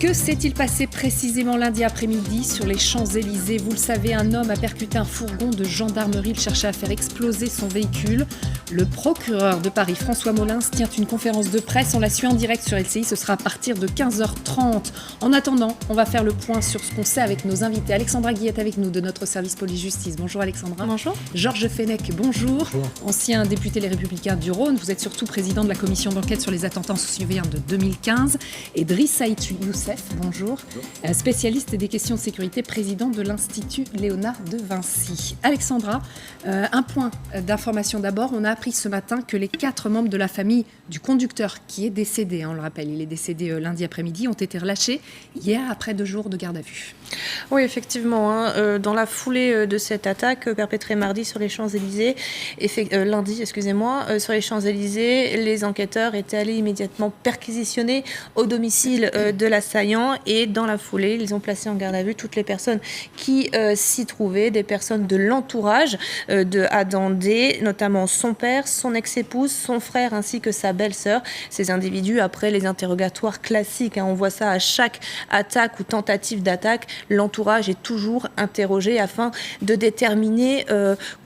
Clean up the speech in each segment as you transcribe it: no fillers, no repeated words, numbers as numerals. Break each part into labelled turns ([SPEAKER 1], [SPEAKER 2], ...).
[SPEAKER 1] Que s'est-il passé précisément lundi après-midi sur les Champs-Élysées ? Vous le savez, un homme a percuté un fourgon de gendarmerie. Il cherchait à faire exploser son véhicule. Le procureur de Paris, François Molins, tient une conférence de presse. On la suit en direct sur LCI. Ce sera à partir de 15h30. En attendant, on va faire le point sur ce qu'on sait avec nos invités. Alexandra Guy est avec nous de notre service police-justice. Bonjour Alexandra.
[SPEAKER 2] Bonjour.
[SPEAKER 1] Georges Fenech, bonjour.
[SPEAKER 3] Bonjour.
[SPEAKER 1] Ancien député Les Républicains du Rhône. Vous êtes surtout président de la commission d'enquête sur les attentats en Sousse-Yvelines de 2015. Et Driss Ait Youssef, bonjour. Spécialiste des questions de sécurité, président de l'Institut Léonard de Vinci. Alexandra, un point d'information d'abord. On a appris ce matin que les 4 membres de la famille du conducteur qui est décédé, on le rappelle, il est décédé lundi après-midi, ont été relâchés hier après 2 jours de garde à vue.
[SPEAKER 2] Oui, effectivement. Dans la foulée de cette attaque perpétrée mardi sur les Champs-Élysées, lundi, sur les Champs-Élysées, les enquêteurs étaient allés immédiatement perquisitionner au domicile de l'assaillant et dans la foulée, ils ont placé en garde à vue toutes les personnes qui s'y trouvaient, des personnes de l'entourage de Adam D, notamment son père, son ex-épouse, son frère ainsi que sa belle-sœur. Ces individus, après les interrogatoires classiques, on voit ça à chaque attaque ou tentative d'attaque, l'entourage est toujours interrogé afin de déterminer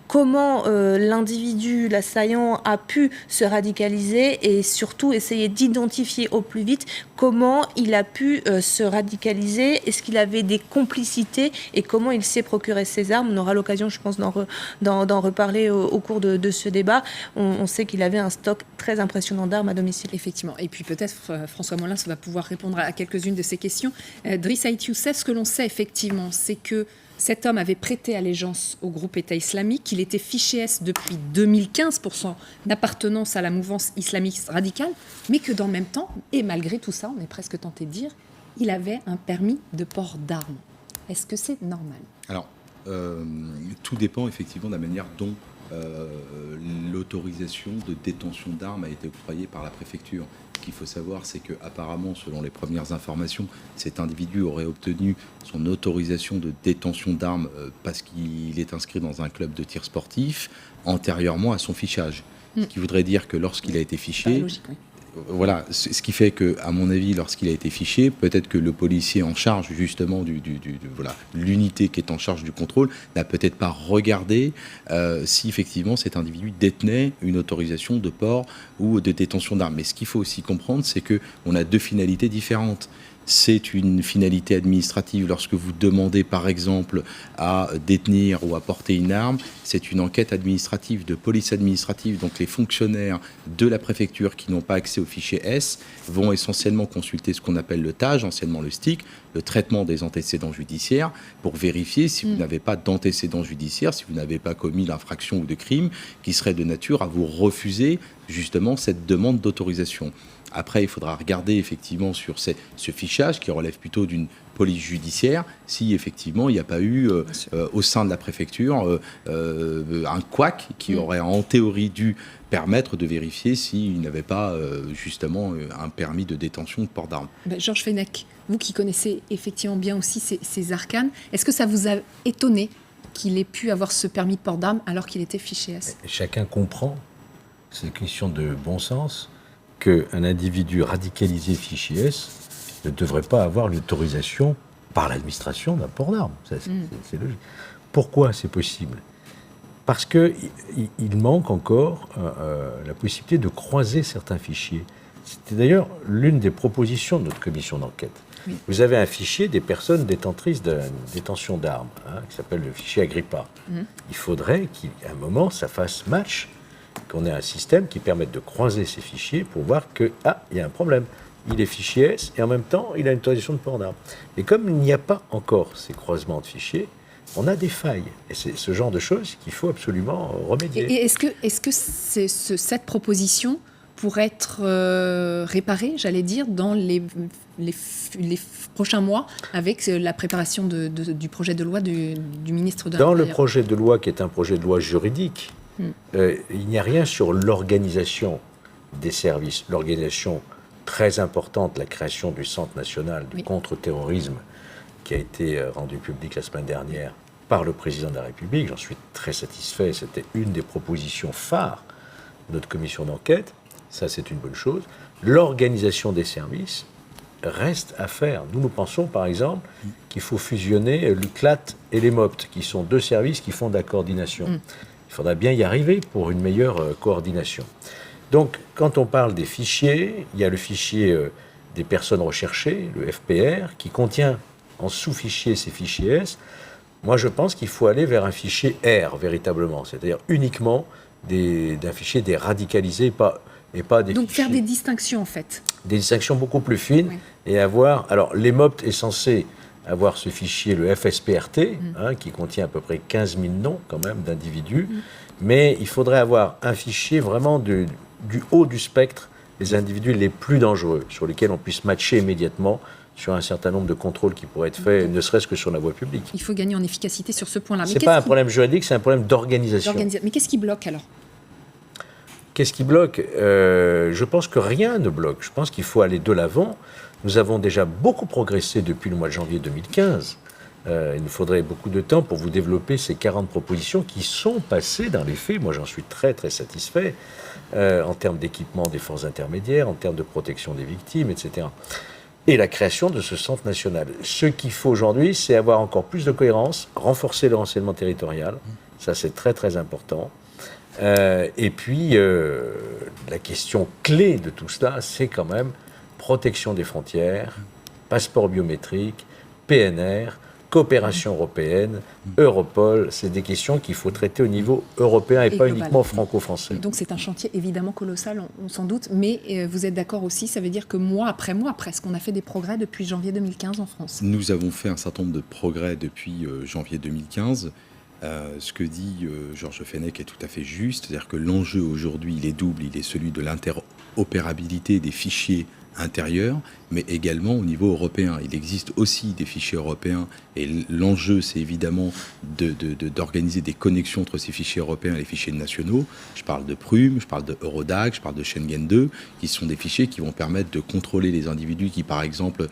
[SPEAKER 2] comment l'individu, l'assaillant, a pu se radicaliser et surtout essayer d'identifier au plus vite comment il a pu se radicaliser, est-ce qu'il avait des complicités et comment il s'est procuré ses armes. On aura l'occasion, je pense, d'en reparler au cours de ce débat. On sait qu'il avait un stock très impressionnant d'armes à domicile.
[SPEAKER 1] Effectivement. Et puis peut-être François Molins va pouvoir répondre à quelques-unes de ces questions. Driss Ait Youssef, ce que l'on sait effectivement, c'est que cet homme avait prêté allégeance au groupe État islamique, qu'il était fiché S depuis 2015 pour son appartenance à la mouvance islamiste radicale, mais que dans le même temps, et malgré tout ça, on est presque tenté de dire, il avait un permis de port d'armes. Est-ce que c'est normal ?
[SPEAKER 3] Alors, tout dépend effectivement de la manière dont l'autorisation de détention d'armes a été octroyée par la préfecture. Ce qu'il faut savoir, c'est qu'apparemment, selon les premières informations, cet individu aurait obtenu son autorisation de détention d'armes parce qu'il est inscrit dans un club de tir sportif antérieurement à son fichage. Ce qui voudrait dire que lorsqu'il a été fiché...
[SPEAKER 1] Logique, oui.
[SPEAKER 3] Voilà, ce qui fait que, à mon avis, lorsqu'il a été fiché, peut-être que le policier en charge justement l'unité qui est en charge du contrôle n'a peut-être pas regardé si effectivement cet individu détenait une autorisation de port ou de détention d'armes. Mais ce qu'il faut aussi comprendre, c'est que on a 2 finalités différentes. C'est une finalité administrative lorsque vous demandez par exemple à détenir ou à porter une arme. C'est une enquête administrative, de police administrative. Donc les fonctionnaires de la préfecture qui n'ont pas accès au fichier S vont essentiellement consulter ce qu'on appelle le TAJ, anciennement le STIC, le traitement des antécédents judiciaires, pour vérifier si vous n'avez pas d'antécédents judiciaires, si vous n'avez pas commis l'infraction ou de crime qui serait de nature à vous refuser justement cette demande d'autorisation. Après, il faudra regarder effectivement sur ce fichage qui relève plutôt d'une police judiciaire, si effectivement il n'y a pas eu au sein de la préfecture un couac qui aurait en théorie dû permettre de vérifier s'il n'avait pas justement un permis de détention de port d'armes.
[SPEAKER 1] Georges Fenech, vous qui connaissez effectivement bien aussi ces arcanes, est-ce que ça vous a étonné qu'il ait pu avoir ce permis de port d'armes alors qu'il était fiché S ?
[SPEAKER 4] Chacun comprend, c'est une question de bon sens, qu'un individu radicalisé fiché S ne devrait pas avoir l'autorisation par l'administration d'un port d'armes. C'est logique. Pourquoi c'est possible ? Parce qu'il manque encore la possibilité de croiser certains fichiers. C'était d'ailleurs l'une des propositions de notre commission d'enquête. Oui. Vous avez un fichier des personnes détentrices de détention d'armes, qui s'appelle le fichier Agrippa. Il faudrait qu'à un moment, ça fasse match, qu'on ait un système qui permette de croiser ces fichiers pour voir qu'il y a un problème. Il est fichier S et en même temps, il a une autorisation de port d'armes. Et comme il n'y a pas encore ces croisements de fichiers, on a des failles. Et c'est ce genre de choses qu'il faut absolument remédier.
[SPEAKER 1] Et est-ce que cette proposition pourrait être réparée, j'allais dire, dans les prochains mois avec la préparation du projet de loi du ministre de l'Intérieur ?
[SPEAKER 4] Dans le projet de loi, qui est un projet de loi juridique, il n'y a rien sur l'organisation des services, l'organisation très importante, la création du Centre national de contre-terrorisme qui a été rendu public la semaine dernière par le président de la République. J'en suis très satisfait, c'était une des propositions phares de notre commission d'enquête, ça c'est une bonne chose. L'organisation des services, reste à faire. Nous pensons, par exemple, qu'il faut fusionner l'UCLAT et les MOPT, qui sont 2 services qui font de la coordination. Il faudra bien y arriver pour une meilleure coordination. Donc, quand on parle des fichiers, il y a le fichier des personnes recherchées, le FPR, qui contient en sous-fichier ces fichiers S. Moi, je pense qu'il faut aller vers un fichier R, véritablement, c'est-à-dire uniquement d'un fichier des radicalisés, et pas des
[SPEAKER 1] Donc
[SPEAKER 4] fichiers.
[SPEAKER 1] faire des distinctions, en fait.
[SPEAKER 4] Des distinctions beaucoup plus fines, et avoir... Alors, les MOPT est censé avoir ce fichier, le FSPRT, qui contient à peu près 15 000 noms, quand même, d'individus, mais il faudrait avoir un fichier vraiment du haut du spectre des individus les plus dangereux, sur lesquels on puisse matcher immédiatement sur un certain nombre de contrôles qui pourraient être faits, ne serait-ce que sur la voie publique.
[SPEAKER 1] Il faut gagner en efficacité sur ce point-là.
[SPEAKER 4] Ce n'est pas un problème juridique, c'est un problème d'organisation.
[SPEAKER 1] Mais qu'est-ce qui bloque alors?
[SPEAKER 4] Qu'est-ce qui bloque? Je pense que rien ne bloque. Je pense qu'il faut aller de l'avant. Nous avons déjà beaucoup progressé depuis le mois de janvier 2015. Il nous faudrait beaucoup de temps pour vous développer ces 40 propositions qui sont passées dans les faits. Moi, j'en suis très, très satisfait en termes d'équipement des forces intermédiaires, en termes de protection des victimes, etc. Et la création de ce centre national. Ce qu'il faut aujourd'hui, c'est avoir encore plus de cohérence, renforcer le renseignement territorial. Ça, c'est très, très important. Et puis, la question clé de tout cela, c'est quand même protection des frontières, passeport biométrique, PNR, coopération européenne, Europol. C'est des questions qu'il faut traiter au niveau européen et pas uniquement franco-français.
[SPEAKER 1] Donc c'est un chantier évidemment colossal, on s'en doute, mais vous êtes d'accord aussi, ça veut dire que mois après mois presque, on a fait des progrès depuis janvier 2015 en France.
[SPEAKER 3] Nous avons fait un certain nombre de progrès depuis janvier 2015. Ce que dit Georges Fenech est tout à fait juste, c'est-à-dire que l'enjeu aujourd'hui, il est double, il est celui de l'interopérabilité des fichiers intérieurs, mais également au niveau européen. Il existe aussi des fichiers européens et l'enjeu, c'est évidemment d'organiser des connexions entre ces fichiers européens et les fichiers nationaux. Je parle de Prum, je parle de Eurodac, je parle de Schengen 2, qui sont des fichiers qui vont permettre de contrôler les individus qui, par exemple,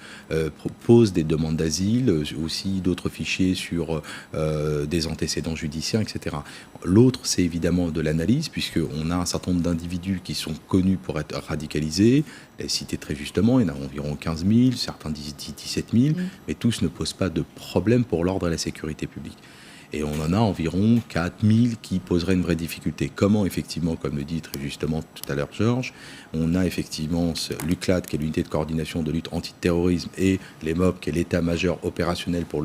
[SPEAKER 3] posent des demandes d'asile, aussi d'autres fichiers sur des antécédents judiciaires, etc. L'autre, c'est évidemment de l'analyse, puisqu'on a un certain nombre d'individus qui sont connus pour être radicalisés, cité très justement, il y en a environ 15 000, certains disent 17 000, mais tous ne posent pas de problème pour l'ordre et la sécurité publique. Et on en a environ 4 000 qui poseraient une vraie difficulté. Comment, effectivement, comme le dit très justement tout à l'heure Georges, on a effectivement l'UCLAT, qui est l'unité de coordination de lutte antiterrorisme, et les MOP, qui est l'état-major opérationnel pour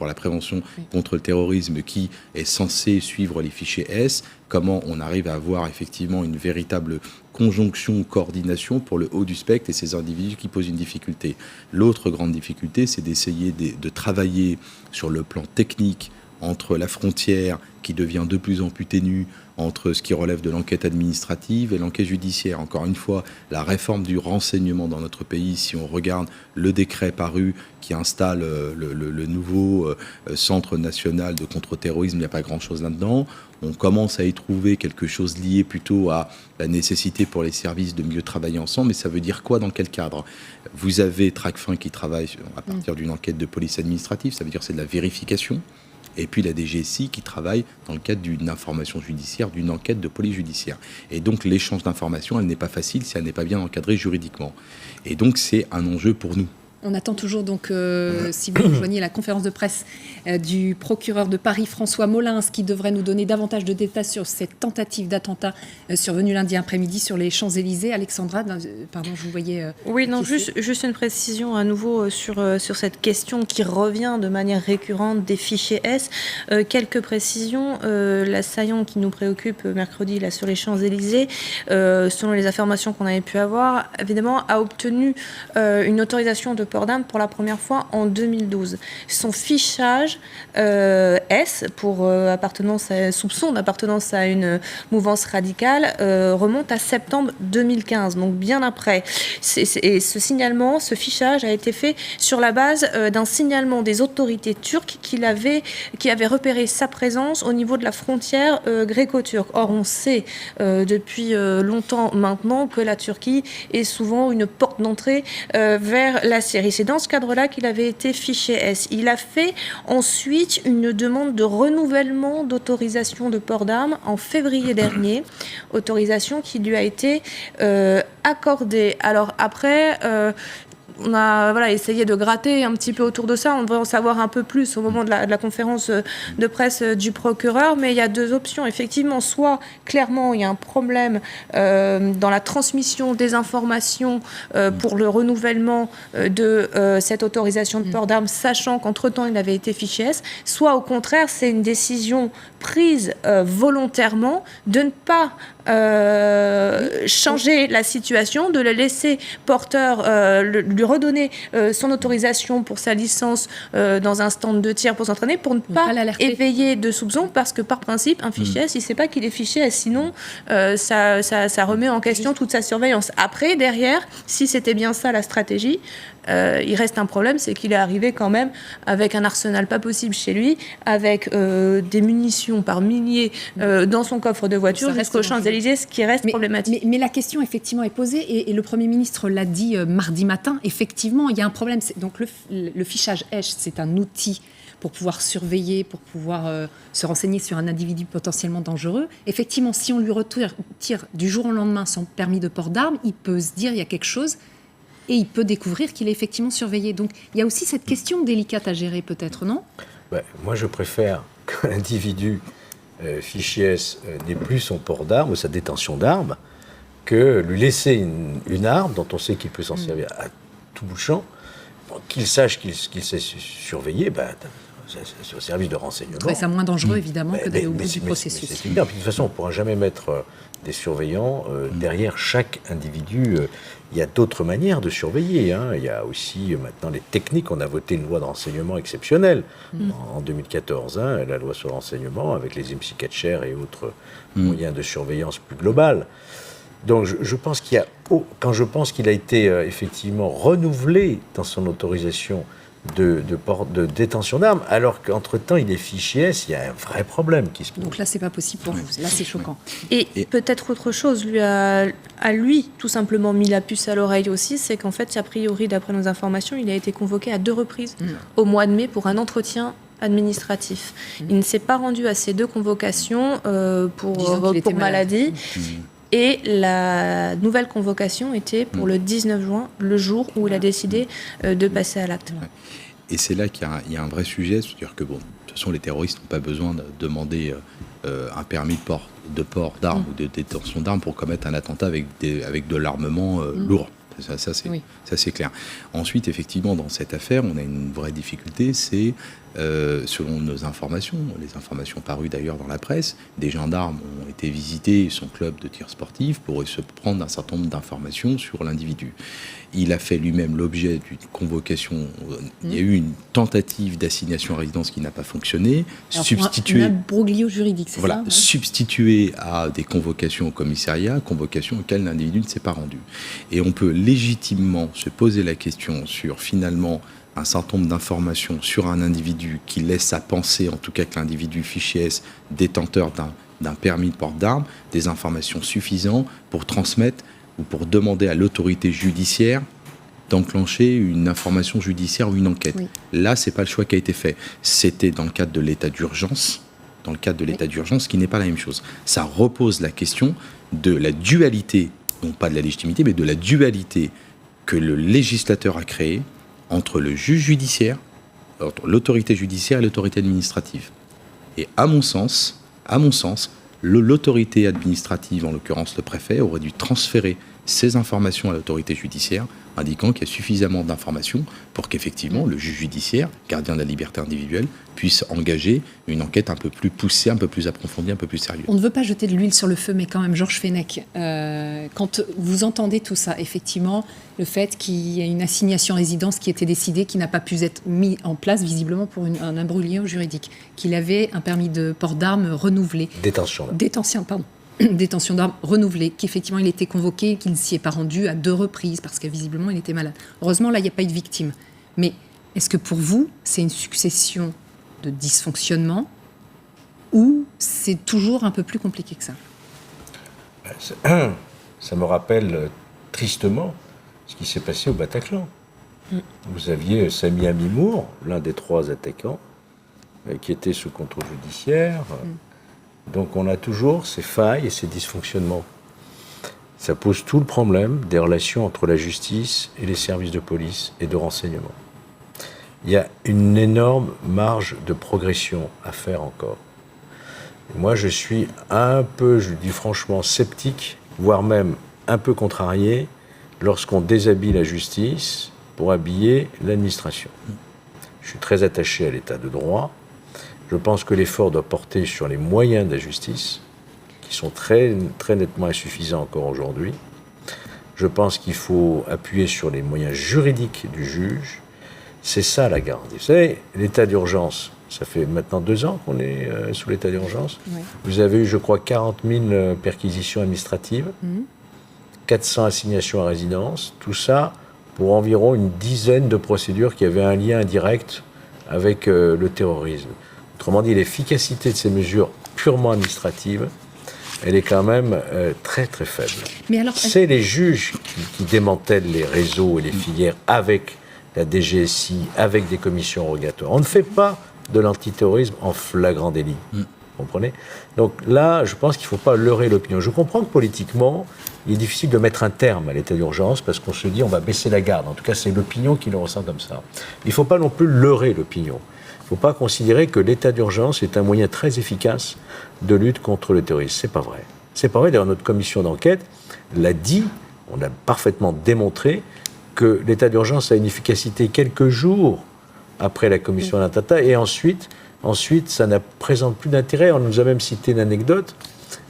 [SPEAKER 3] la prévention contre le terrorisme, qui est censé suivre les fichiers S. Comment on arrive à avoir effectivement une véritable conjonction, coordination pour le haut du spectre et ces individus qui posent une difficulté. L'autre grande difficulté, c'est d'essayer de travailler sur le plan technique entre la frontière qui devient de plus en plus ténue, entre ce qui relève de l'enquête administrative et l'enquête judiciaire. Encore une fois, la réforme du renseignement dans notre pays, si on regarde le décret paru qui installe le nouveau Centre national de contre-terrorisme, il n'y a pas grand-chose là-dedans. On commence à y trouver quelque chose lié plutôt à la nécessité pour les services de mieux travailler ensemble. Mais ça veut dire quoi, dans quel cadre? Vous avez Tracfin qui travaille à partir d'une enquête de police administrative, ça veut dire que c'est de la vérification. Et puis la DGSI qui travaille dans le cadre d'une information judiciaire, d'une enquête de police judiciaire. Et donc l'échange d'informations, elle n'est pas facile si elle n'est pas bien encadrée juridiquement. Et donc c'est un enjeu pour nous.
[SPEAKER 1] On attend toujours, donc, si vous rejoignez la conférence de presse du procureur de Paris, François Molins, qui devrait nous donner davantage de détails sur cette tentative d'attentat survenue lundi après-midi sur les Champs-Élysées. Alexandra, pardon, je vous voyais...
[SPEAKER 2] Oui, non, juste une précision à nouveau sur cette question qui revient de manière récurrente des fichiers S. Quelques précisions. L'assaillant qui nous préoccupe mercredi là, sur les Champs-Élysées, selon les informations qu'on avait pu avoir, évidemment, a obtenu une autorisation de port d'armes pour la première fois en 2012. Son fichage S pour soupçon d'appartenance à une mouvance radicale remonte à septembre 2015, donc bien après. Et ce signalement, ce fichage a été fait sur la base d'un signalement des autorités turques qui avaient repéré sa présence au niveau de la frontière gréco-turque. Or, on sait depuis longtemps maintenant que la Turquie est souvent une porte d'entrée vers la Syrie. C'est dans ce cadre-là qu'il avait été fiché S. Il a fait ensuite une demande de renouvellement d'autorisation de port d'armes en février dernier, autorisation qui lui a été accordée. Alors après, on a essayé de gratter un petit peu autour de ça. On devrait en savoir un peu plus au moment de la conférence de presse du procureur. Mais il y a deux options. Effectivement, soit clairement il y a un problème dans la transmission des informations pour le renouvellement de cette autorisation de port d'armes, sachant qu'entre-temps il avait été fiché S. Soit au contraire, c'est une décision prise volontairement de ne pas changer la situation, de le laisser porteur, lui redonner son autorisation pour sa licence dans un stand de tir pour s'entraîner, pour ne pas éveiller de soupçons, parce que par principe, un fichier S, il ne sait pas qu'il est fiché S, sinon ça remet en question toute sa surveillance. Après, derrière, si c'était bien ça la stratégie, il reste un problème, c'est qu'il est arrivé quand même avec un arsenal pas possible chez lui, avec des munitions par milliers dans son coffre de voiture jusqu'aux Champs-Élysées, ce qui reste problématique.
[SPEAKER 1] Mais la question, effectivement, est posée, et le Premier ministre l'a dit mardi matin, effectivement, il y a un problème. Donc le fichage ESH, c'est un outil pour pouvoir surveiller, pour pouvoir se renseigner sur un individu potentiellement dangereux. Effectivement, si on lui retire du jour au lendemain son permis de port d'armes, il peut se dire il y a quelque chose, et il peut découvrir qu'il est effectivement surveillé. Donc il y a aussi cette question délicate à gérer, peut-être, non ?
[SPEAKER 4] Moi, je préfère que l'individu fichier S n'ait plus son port d'armes ou sa détention d'armes que lui laisser une arme dont on sait qu'il peut s'en servir à tout bout de champ, qu'il sache qu'il sait surveiller, c'est au service de renseignement.
[SPEAKER 1] Vous trouvez ça moins dangereux, évidemment, que d'aller au bout du processus.
[SPEAKER 4] C'est clair. Puis, de toute façon, on ne pourra jamais mettre des surveillants derrière chaque individu. Il y a d'autres manières de surveiller. Il y a aussi maintenant les techniques. On a voté une loi de renseignement exceptionnelle en 2014, la loi sur le renseignement, avec les IMSI-Catcher et autres moyens de surveillance plus globales. Donc je pense qu'il y a, quand je pense qu'il a été effectivement renouvelé dans son autorisation de détention d'armes, alors qu'entre-temps il est fiché S, il y a un vrai problème qui se pose.
[SPEAKER 1] Donc là, c'est pas possible pour vous. Là, c'est choquant.
[SPEAKER 2] Et peut-être autre chose, lui, tout simplement mis la puce à l'oreille aussi, c'est qu'en fait, a priori, d'après nos informations, il a été convoqué à 2 reprises au mois de mai pour un entretien administratif. Il ne s'est pas rendu à ces 2 convocations pour maladie. Et la nouvelle convocation était pour le 19 juin, le jour où il a décidé de passer à l'acte.
[SPEAKER 3] Et c'est là qu'il y a un vrai sujet, c'est-à-dire que, de toute façon, les terroristes n'ont pas besoin de demander un permis de port d'armes ou de détention d'armes pour commettre un attentat avec de l'armement lourd. Ça, c'est clair. Ensuite, effectivement, dans cette affaire, on a une vraie difficulté, c'est, selon nos informations, les informations parues d'ailleurs dans la presse, des gendarmes ont été visiter son club de tir sportif pour se prendre un certain nombre d'informations sur l'individu. Il a fait lui-même l'objet d'une convocation. Il y a eu une tentative d'assignation à résidence qui n'a pas fonctionné.
[SPEAKER 1] Un imbroglio juridique, c'est ça ?
[SPEAKER 3] Substitué à des convocations au commissariat, convocations auxquelles l'individu ne s'est pas rendu. Et on peut légitimement se poser la question sur, finalement, un certain nombre d'informations sur un individu qui laisse à penser, en tout cas, que l'individu fiché S, détenteur d'un permis de port d'armes, des informations suffisantes pour transmettre ou pour demander à l'autorité judiciaire d'enclencher une information judiciaire ou une enquête. Oui. Là, ce n'est pas le choix qui a été fait. C'était dans le cadre de l'état d'urgence, qui n'est pas la même chose. Ça repose la question de la dualité, non pas de la légitimité, mais de la dualité que le législateur a créée entre le juge judiciaire, entre l'autorité judiciaire et l'autorité administrative. Et à mon sens, l'autorité administrative, en l'occurrence le préfet, aurait dû transférer ces informations à l'autorité judiciaire, indiquant qu'il y a suffisamment d'informations pour qu'effectivement le juge judiciaire, gardien de la liberté individuelle, puisse engager une enquête un peu plus poussée, un peu plus approfondie, un peu plus sérieuse.
[SPEAKER 1] On ne veut pas jeter de l'huile sur le feu, mais quand même, Georges Fenech, quand vous entendez tout ça, effectivement, le fait qu'il y ait une assignation à résidence qui était décidée, qui n'a pas pu être mise en place visiblement pour un imbroglio juridique, qu'il avait un permis de port d'armes renouvelé. Détention d'armes renouvelée, qu'effectivement il était convoqué, qu'il ne s'y est pas rendu à 2 reprises parce que visiblement il était malade. Heureusement, là, il n'y a pas eu de victime. Mais est-ce que pour vous, c'est une succession de dysfonctionnements ou c'est toujours un peu plus compliqué que ça ?
[SPEAKER 4] Ça me rappelle tristement ce qui s'est passé au Bataclan. Vous aviez Sami Amimour, l'un des 3 attaquants, qui était sous contrôle judiciaire. Donc on a toujours ces failles et ces dysfonctionnements. ça pose tout le problème des relations entre la justice et les services de police et de renseignement. Il y a une énorme marge de progression à faire encore. Moi, je suis un peu, je le dis franchement, sceptique, voire même un peu contrarié, lorsqu'on déshabille la justice pour habiller l'administration. Je suis très attaché à l'état de droit. Je pense que l'effort doit porter sur les moyens de la justice, qui sont très, très nettement insuffisants encore aujourd'hui. Je pense qu'il faut appuyer sur les moyens juridiques du juge. C'est ça la garantie. Vous savez, l'état d'urgence, ça fait maintenant 2 ans qu'on est sous l'état d'urgence. Oui. Vous avez eu, je crois, 40 000 perquisitions administratives, 400 assignations à résidence, tout ça pour environ une dizaine de procédures qui avaient un lien indirect avec le terrorisme. Autrement dit, l'efficacité de ces mesures purement administratives, elle est quand même très très faible. Mais alors, c'est les juges qui démantèlent les réseaux et les filières avec la DGSI, avec des commissions rogatoires. On ne fait pas de l'antiterrorisme en flagrant délit. Vous comprenez ? Donc là, je pense qu'il ne faut pas leurrer l'opinion. Je comprends que politiquement, il est difficile de mettre un terme à l'état d'urgence parce qu'on se dit on va baisser la garde. En tout cas, c'est l'opinion qui le ressent comme ça. Il ne faut pas non plus leurrer l'opinion. Il ne faut pas considérer que l'état d'urgence est un moyen très efficace de lutte contre le terrorisme. C'est pas vrai. C'est pas vrai. D'ailleurs, notre commission d'enquête l'a dit, on a parfaitement démontré que l'état d'urgence a une efficacité quelques jours après la commission d'un attentat et ensuite, ça ne présente plus d'intérêt. On nous a même cité une anecdote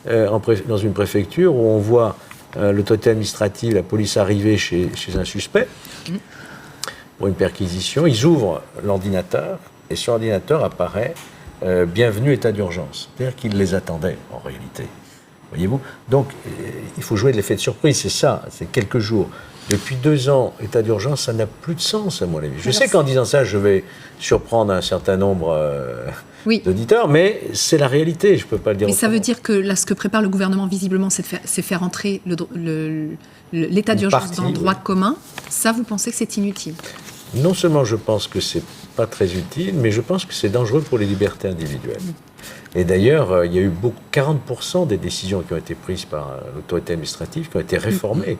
[SPEAKER 4] dans une préfecture où on voit l'autorité administrative, la police arriver chez un suspect pour une perquisition. Ils ouvrent l'ordinateur et sur l'ordinateur apparaît bienvenue état d'urgence. C'est-à-dire qu'ils les attendaient en réalité. Voyez-vous ? Donc, il faut jouer de l'effet de surprise, c'est ça, c'est quelques jours. Depuis 2 ans, état d'urgence, ça n'a plus de sens, à mon avis. Je sais qu'en disant ça, je vais surprendre un certain nombre d'auditeurs, mais c'est la réalité, je ne peux pas le dire.
[SPEAKER 1] Mais ça veut dire que là, ce que prépare le gouvernement, visiblement, c'est faire entrer l'état d'urgence dans le droit commun. Ça, vous pensez que c'est inutile ?
[SPEAKER 4] Non seulement je pense que c'est pas très utile, mais je pense que c'est dangereux pour les libertés individuelles. Et d'ailleurs, il y a eu 40% des décisions qui ont été prises par l'autorité administrative qui ont été réformées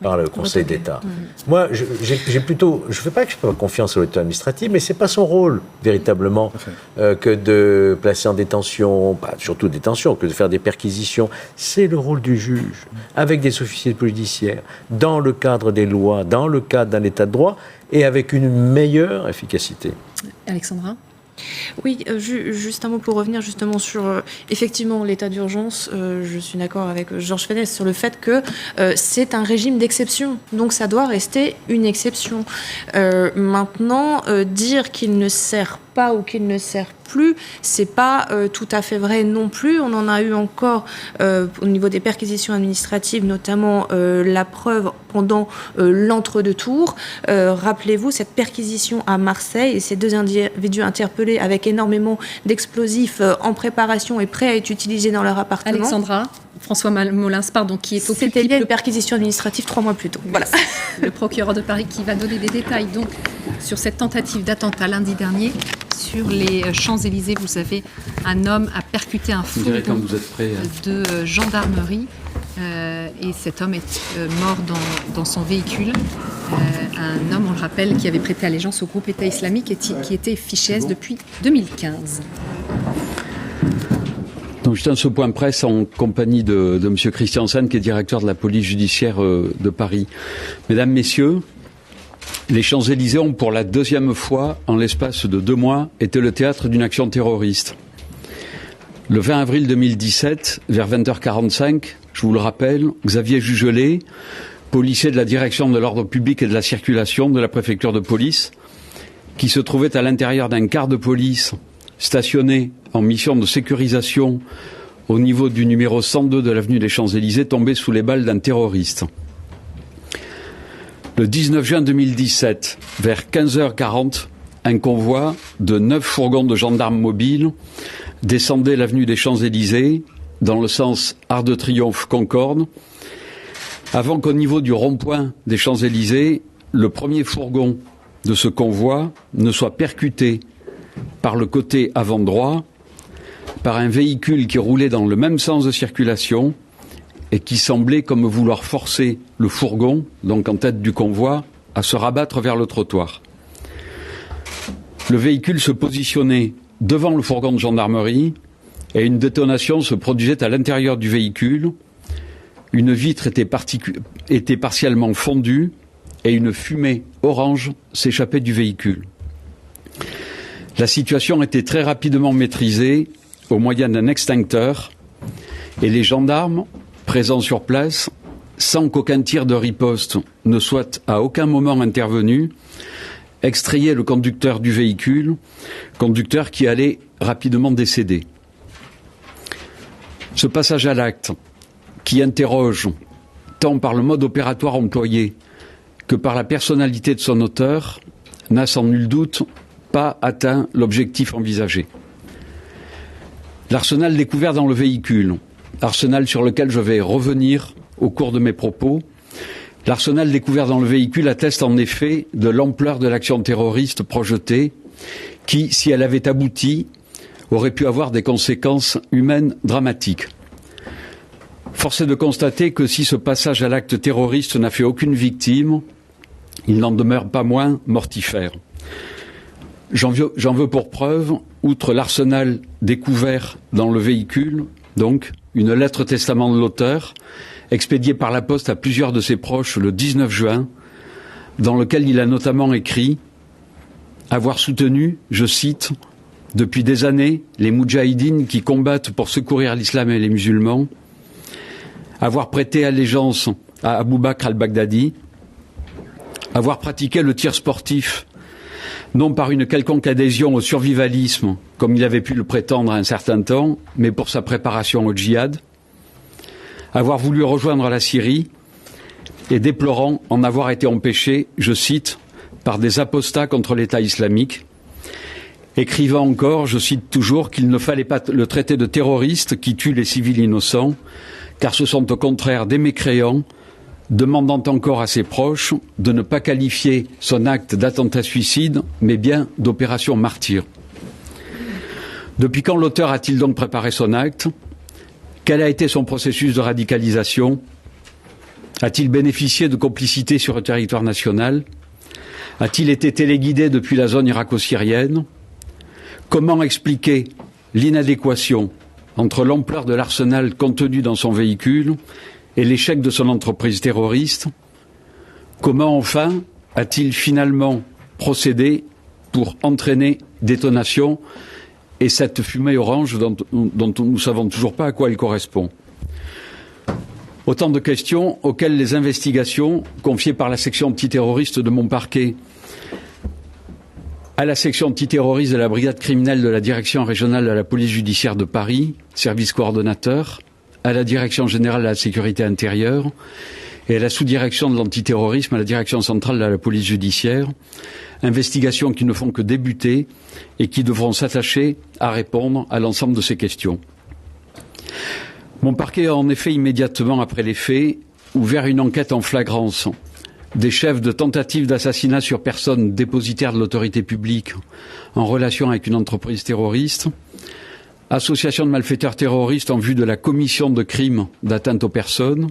[SPEAKER 4] par le Conseil d'État. Moi, je ne fais pas confiance à l'autorité administrative, mais c'est pas son rôle véritablement que de placer en détention, surtout détention, que de faire des perquisitions. C'est le rôle du juge, avec des officiers judiciaires, dans le cadre des lois, dans le cadre d'un état de droit, et avec une meilleure efficacité.
[SPEAKER 1] Alexandra ?
[SPEAKER 2] Oui, juste un mot pour revenir justement sur effectivement l'état d'urgence. Je suis d'accord avec Georges Fenech sur le fait que c'est un régime d'exception, donc ça doit rester une exception. Maintenant, dire qu'il ne sert pas ou qu'il ne sert plus, c'est pas tout à fait vrai non plus. On en a eu encore au niveau des perquisitions administratives, notamment la preuve pendant l'entre-deux tours. Rappelez-vous cette perquisition à Marseille et ces 2 individus interpellés avec énormément d'explosifs en préparation et prêts à être utilisés dans leur appartement.
[SPEAKER 1] Alexandra, François Molins, pardon, qui est
[SPEAKER 2] C'était lié à une perquisition administrative 3 mois plus tôt. Voilà.
[SPEAKER 1] Le procureur de Paris qui va donner des détails donc sur cette tentative d'attentat lundi dernier sur les Champs-Élysées. Vous savez, un homme a percuté un fourgon de gendarmerie et cet homme est mort dans son véhicule. Un homme, on le rappelle, qui avait prêté allégeance au groupe État islamique et qui était fiché S depuis 2015.
[SPEAKER 5] Donc je tiens ce point presse en compagnie de M. Christiansen, qui est directeur de la police judiciaire de Paris. Mesdames, Messieurs, les Champs-Élysées ont pour la 2e fois, en l'espace de 2 mois, été le théâtre d'une action terroriste. Le 20 avril 2017, vers 20h45, je vous le rappelle, Xavier Jugelet, policier de la direction de l'ordre public et de la circulation de la préfecture de police, qui se trouvait à l'intérieur d'un car de police stationné en mission de sécurisation au niveau du numéro 102 de l'avenue des Champs-Élysées, tombé sous les balles d'un terroriste. Le 19 juin 2017, vers 15h40, un convoi de 9 fourgons de gendarmes mobiles descendait l'avenue des Champs-Élysées dans le sens Arc de Triomphe Concorde, avant qu'au niveau du rond-point des Champs-Élysées, le premier fourgon de ce convoi ne soit percuté par le côté avant droit par un véhicule qui roulait dans le même sens de circulation et qui semblait comme vouloir forcer le fourgon, donc en tête du convoi, à se rabattre vers le trottoir. Le véhicule se positionnait devant le fourgon de gendarmerie et une détonation se produisait à l'intérieur du véhicule. Une vitre était partiellement fondue et une fumée orange s'échappait du véhicule. La situation était très rapidement maîtrisée au moyen d'un extincteur et les gendarmes présents sur place, sans qu'aucun tir de riposte ne soit à aucun moment intervenu, extrayaient le conducteur du véhicule, conducteur qui allait rapidement décéder. Ce passage à l'acte, qui interroge tant par le mode opératoire employé que par la personnalité de son auteur, n'a sans nul doute pas atteint l'objectif envisagé. L'arsenal découvert dans le véhicule, arsenal sur lequel je vais revenir au cours de mes propos, l'arsenal découvert dans le véhicule atteste en effet de l'ampleur de l'action terroriste projetée qui, si elle avait abouti, aurait pu avoir des conséquences humaines dramatiques. Force est de constater que si ce passage à l'acte terroriste n'a fait aucune victime, il n'en demeure pas moins mortifère. J'en veux pour preuve, outre l'arsenal découvert dans le véhicule, donc une lettre testament de l'auteur, expédiée par la poste à plusieurs de ses proches le 19 juin, dans lequel il a notamment écrit avoir soutenu, je cite, « depuis des années, les moudjahidines qui combattent pour secourir l'islam et les musulmans, avoir prêté allégeance à Abou Bakr al-Baghdadi, avoir pratiqué le tir sportif, non par une quelconque adhésion au survivalisme, comme il avait pu le prétendre un certain temps, mais pour sa préparation au djihad, avoir voulu rejoindre la Syrie et déplorant en avoir été empêché, je cite, par des apostats contre l'État islamique, écrivant encore, je cite toujours, qu'il ne fallait pas le traiter de terroriste qui tue les civils innocents, car ce sont au contraire des mécréants, demandant encore à ses proches de ne pas qualifier son acte d'attentat-suicide, mais bien d'opération martyre. Depuis quand l'auteur a-t-il donc préparé son acte? Quel a été son processus de radicalisation? A-t-il bénéficié de complicité sur le territoire national? A-t-il été téléguidé depuis la zone irako-syrienne? Comment expliquer l'inadéquation entre l'ampleur de l'arsenal contenu dans son véhicule et l'échec de son entreprise terroriste? Comment enfin a-t-il finalement procédé pour entraîner détonation et cette fumée orange dont nous ne savons toujours pas à quoi elle correspond? Autant de questions auxquelles les investigations confiées par la section antiterroriste de mon parquet à la section antiterroriste de la brigade criminelle de la direction régionale de la police judiciaire de Paris, service coordonnateur, à la direction générale de la sécurité intérieure et à la sous-direction de l'antiterrorisme à la direction centrale de la police judiciaire, investigations qui ne font que débuter et qui devront s'attacher à répondre à l'ensemble de ces questions. Mon parquet a en effet immédiatement après les faits ouvert une enquête en flagrance des chefs de tentatives d'assassinat sur personnes dépositaires de l'autorité publique en relation avec une entreprise terroriste, association de malfaiteurs terroristes en vue de la commission de crimes d'atteinte aux personnes,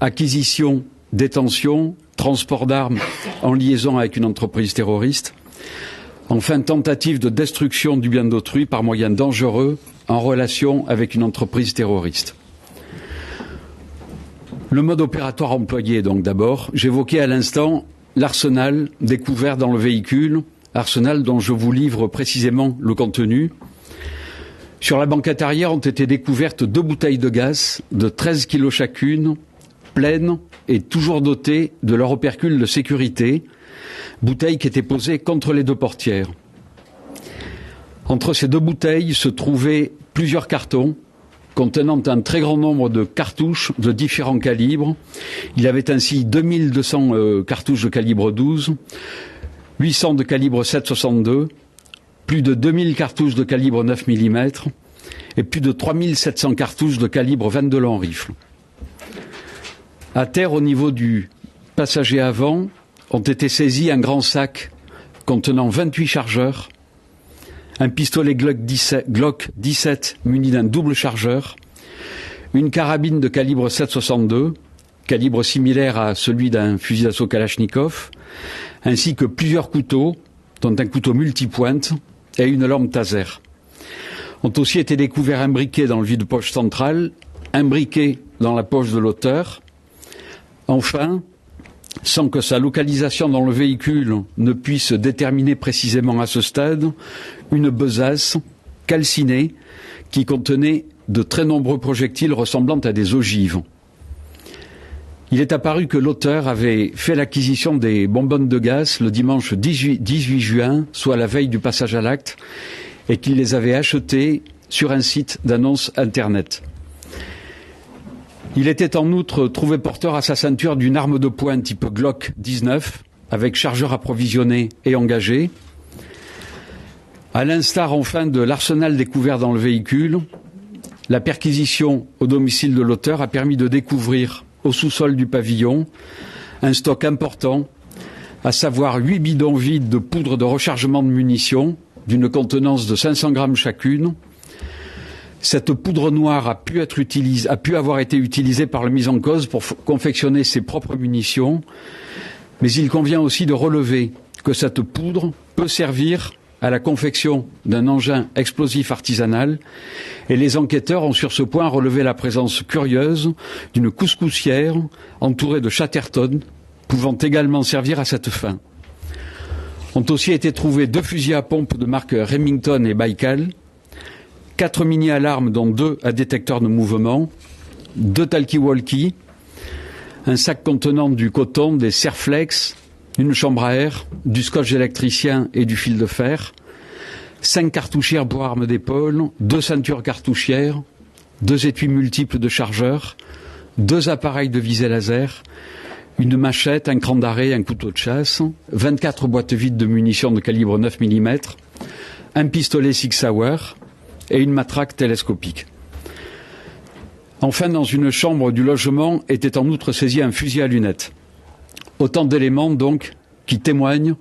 [SPEAKER 5] acquisition, détention, transport d'armes en liaison avec une entreprise terroriste, enfin tentative de destruction du bien d'autrui par moyens dangereux en relation avec une entreprise terroriste. Le mode opératoire employé, donc d'abord, j'évoquais à l'instant l'arsenal découvert dans le véhicule, arsenal dont je vous livre précisément le contenu. Sur la banquette arrière ont été découvertes 2 bouteilles de gaz de 13 kilos chacune, pleines et toujours dotées de leur opercule de sécurité, bouteilles qui étaient posées contre les 2 portières. Entre ces 2 bouteilles se trouvaient plusieurs cartons contenant un très grand nombre de cartouches de différents calibres. Il y avait ainsi 2200 cartouches de calibre 12, 800 de calibre 7,62, plus de 2000 cartouches de calibre 9 mm et plus de 3700 cartouches de calibre 22 long rifle. À terre, au niveau du passager avant, ont été saisis un grand sac contenant 28 chargeurs, un pistolet Glock 17 muni d'un double chargeur, une carabine de calibre 7,62, calibre similaire à celui d'un fusil d'assaut Kalachnikov, ainsi que plusieurs couteaux, dont un couteau multipointe et une lampe taser. Ont aussi été découverts un briquet dans le vide-poche central, un briquet dans la poche de l'auteur. Enfin, sans que sa localisation dans le véhicule ne puisse déterminer précisément à ce stade, une besace calcinée qui contenait de très nombreux projectiles ressemblant à des ogives. Il est apparu que l'auteur avait fait l'acquisition des bonbonnes de gaz le dimanche 18 juin, soit la veille du passage à l'acte, et qu'il les avait achetées sur un site d'annonce Internet. Il était en outre trouvé porteur à sa ceinture d'une arme de poing type Glock 19, avec chargeur approvisionné et engagé. À l'instar enfin de l'arsenal découvert dans le véhicule, la perquisition au domicile de l'auteur a permis de découvrir au sous-sol du pavillon un stock important, à savoir 8 bidons vides de poudre de rechargement de munitions d'une contenance de 500 grammes chacune. Cette poudre noire a pu avoir été utilisée par le mis en cause pour confectionner ses propres munitions, mais il convient aussi de relever que cette poudre peut servir à la confection d'un engin explosif artisanal, et les enquêteurs ont sur ce point relevé la présence curieuse d'une couscoussière entourée de chatterton, pouvant également servir à cette fin. Ont aussi été trouvés 2 fusils à pompe de marque Remington et Baikal, 4 mini-alarmes dont 2 à détecteur de mouvement, 2 talkie-walkie, un sac contenant du coton, des serflex, une chambre à air, du scotch électricien et du fil de fer, 5 cartouchières pour armes d'épaule, 2 ceintures cartouchières, 2 étuis multiples de chargeurs, 2 appareils de visée laser, une machette, un cran d'arrêt, un couteau de chasse, 24 boîtes vides de munitions de calibre 9 mm, un pistolet Sig Sauer et une matraque télescopique. Enfin, dans une chambre du logement était en outre saisi un fusil à lunettes. Autant d'éléments, donc, qui témoignent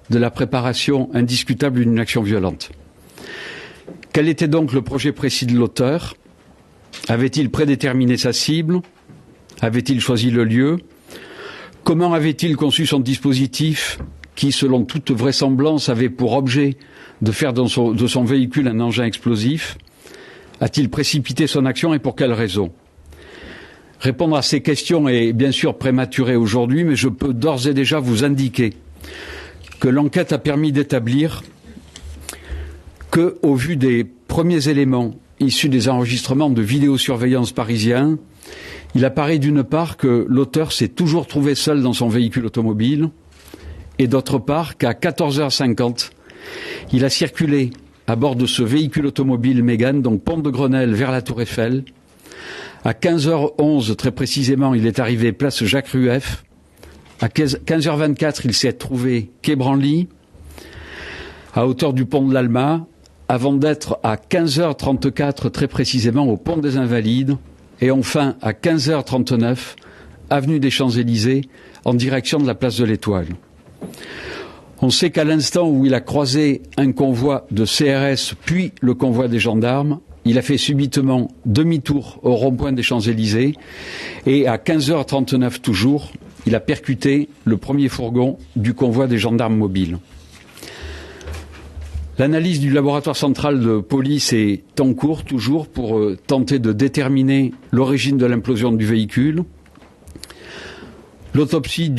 [SPEAKER 5] de la préparation indiscutable d'une action violente. Quel était donc le projet précis de l'auteur? Avait-il prédéterminé sa cible? Avait-il choisi le lieu? Comment avait-il conçu son dispositif qui, selon toute vraisemblance, avait pour objet de faire de son véhicule un engin explosif? A-t-il précipité son action et pour quelles raisons? Répondre à ces questions est bien sûr prématuré aujourd'hui, mais je peux d'ores et déjà vous indiquer que l'enquête a permis d'établir que, au vu des premiers éléments issus des enregistrements de vidéosurveillance parisiens, il apparaît d'une part que l'auteur s'est toujours trouvé seul dans son véhicule automobile, et d'autre part qu'à 14h50, il a circulé à bord de ce véhicule automobile Mégane, donc pont de Grenelle vers la Tour Eiffel. À 15h11, très précisément, il est arrivé place Jacques Rueff. À 15h24, il s'est trouvé quai Branly, à hauteur du pont de l'Alma, avant d'être à 15h34, très précisément, au pont des Invalides, et enfin à 15h39, avenue des Champs-Élysées, en direction de la place de l'Étoile. On sait qu'à l'instant où il a croisé un convoi de CRS, puis le convoi des gendarmes, il a fait subitement demi-tour au rond-point des Champs-Élysées et à 15h39 toujours, il a percuté le premier fourgon du convoi des gendarmes mobiles. L'analyse du laboratoire central de police est en cours toujours pour tenter de déterminer l'origine de l'implosion du véhicule. L'autopsie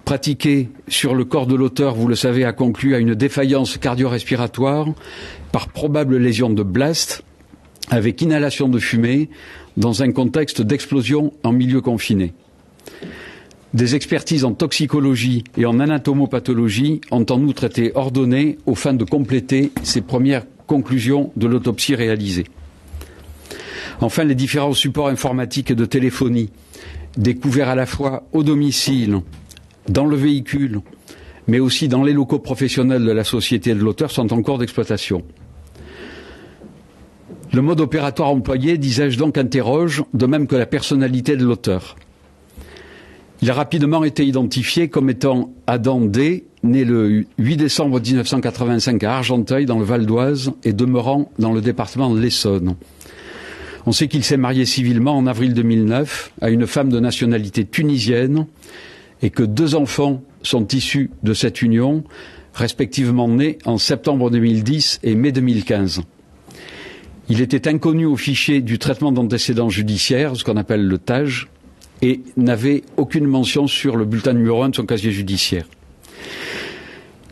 [SPEAKER 5] pratiquée sur le corps de l'auteur, vous le savez, a conclu à une défaillance cardio-respiratoire par probable lésion de blast, avec inhalation de fumée dans un contexte d'explosion en milieu confiné. Des expertises en toxicologie et en anatomopathologie ont en outre été ordonnées aux fins de compléter ces premières conclusions de l'autopsie réalisée. Enfin, les différents supports informatiques et de téléphonie découverts à la fois au domicile, dans le véhicule, mais aussi dans les locaux professionnels de la société de l'auteur sont en cours d'exploitation. Le mode opératoire employé, disais-je donc, interroge, de même que la personnalité de l'auteur. Il a rapidement été identifié comme étant Adam D., né le 8 décembre 1985 à Argenteuil, dans le Val d'Oise, et demeurant dans le département de l'Essonne. On sait qu'il s'est marié civilement en avril 2009 à une femme de nationalité tunisienne et que 2 enfants sont issus de cette union, respectivement nés en septembre 2010 et mai 2015. Il était inconnu au fichier du traitement d'antécédents judiciaires, ce qu'on appelle le TAJ, et n'avait aucune mention sur le bulletin numéro 1 de son casier judiciaire.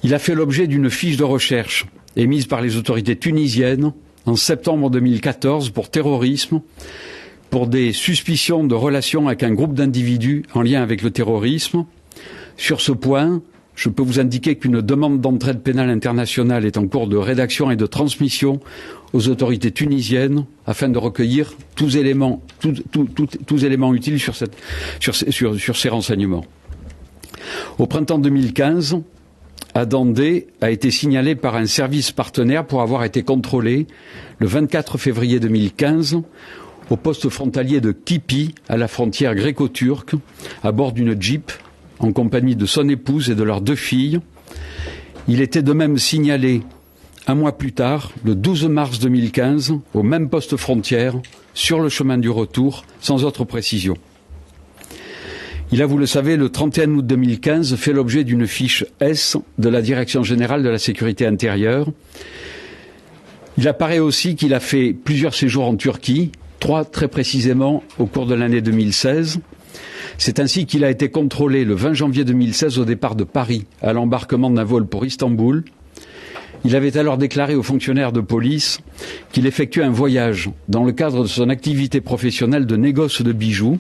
[SPEAKER 5] Il a fait l'objet d'une fiche de recherche émise par les autorités tunisiennes en septembre 2014 pour terrorisme, pour des suspicions de relations avec un groupe d'individus en lien avec le terrorisme. Sur ce point, je peux vous indiquer qu'une demande d'entraide pénale internationale est en cours de rédaction et de transmission aux autorités tunisiennes afin de recueillir tous éléments utiles sur ces renseignements. Au printemps 2015, Adandé a été signalé par un service partenaire pour avoir été contrôlé le 24 février 2015 au poste frontalier de Kipi, à la frontière gréco-turque, à bord d'une Jeep, en compagnie de son épouse et de leurs 2 filles. Il était de même signalé un mois plus tard, le 12 mars 2015, au même poste frontière, sur le chemin du retour, sans autre précision. Il a, vous le savez, le 31 août 2015, fait l'objet d'une fiche S de la Direction générale de la sécurité intérieure. Il apparaît aussi qu'il a fait plusieurs séjours en Turquie, 3 très précisément au cours de l'année 2016. C'est ainsi qu'il a été contrôlé le 20 janvier 2016 au départ de Paris, à l'embarquement d'un vol pour Istanbul. Il avait alors déclaré aux fonctionnaires de police qu'il effectuait un voyage dans le cadre de son activité professionnelle de négoce de bijoux.